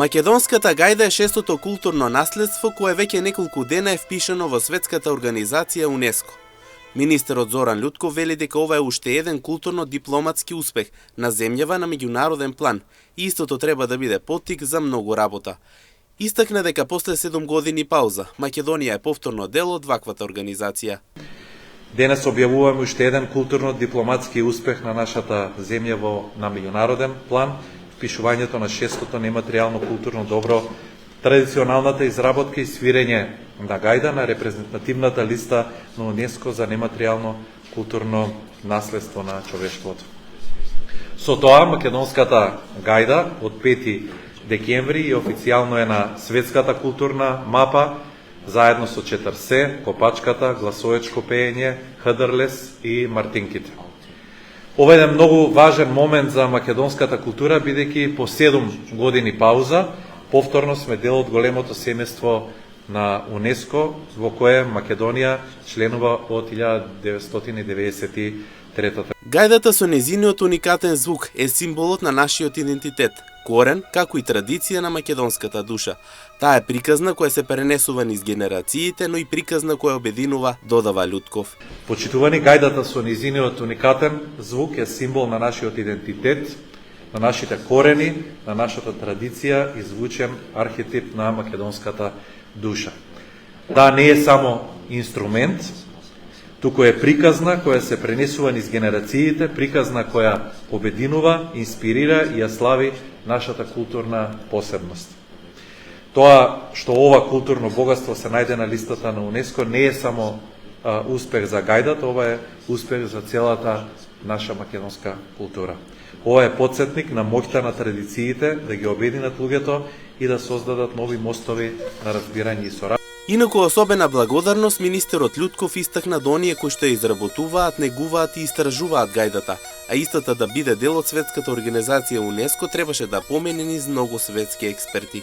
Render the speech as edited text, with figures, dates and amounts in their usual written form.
Македонската гајда е шестото културно наследство кое веќе неколку дена е впишано во Светската организација УНЕСКО. Министерот Зоран Љутков вели дека ова е уште еден културно-дипломатски успех на земјава на меѓународен план и истото треба да биде поттик за многу работа. Истакна дека после 7 години пауза, Македонија е повторно дел од ваквата организација. Денес објавуваме уште еден културно-дипломатски успех на нашата земја на меѓународен план, впишувањето на шестото нематеријално културно добро, традиционалната изработка и свирење на гајда на репрезентативната листа на УНЕСКО за нематеријално културно наследство на човештвото. Со тоа, македонската гајда од 5 декември и официјално е на светската културна мапа, заедно со Четрсе, Копачката, Гласоечко пеење, Хдрлес и Мартинките. Ова е многу важен момент за македонската култура, бидејќи по 7 години пауза, повторно сме дел од големото семејство на УНЕСКО, во кое Македонија членува од 1993 година. Гајдата со незиниот уникатен звук е символот на нашиот идентитет, корен, како и традиција на македонската душа. Таа е приказна која се пренесува низ генерациите, но и приказна која обединува, додава Љутков. Почитувани, гајдата со незиниот уникатен звук е символ на нашиот идентитет, на нашите корени, на нашата традиција и звучен архетип на македонската душа. Таа не е само инструмент, туку е приказна која се пренесува низ генерациите, приказна која обединува, инспирира и ја слави нашата културна посебност. Тоа што ова културно богатство се најде на листата на УНЕСКО не е само успех за гајдата, ова е успех за целата наша македонска култура. Ова е потсетник на моќта на традициите да ги обединат луѓето и да создадат нови мостови на разбирање и соработка. Инаку особена благодарност министерот Љутков истакна до оние кои што изработуваат, негуваат и истражуваат гајдата, а истата да биде дел од светската организација УНЕСКО требаше да помине низ многу светски експерти.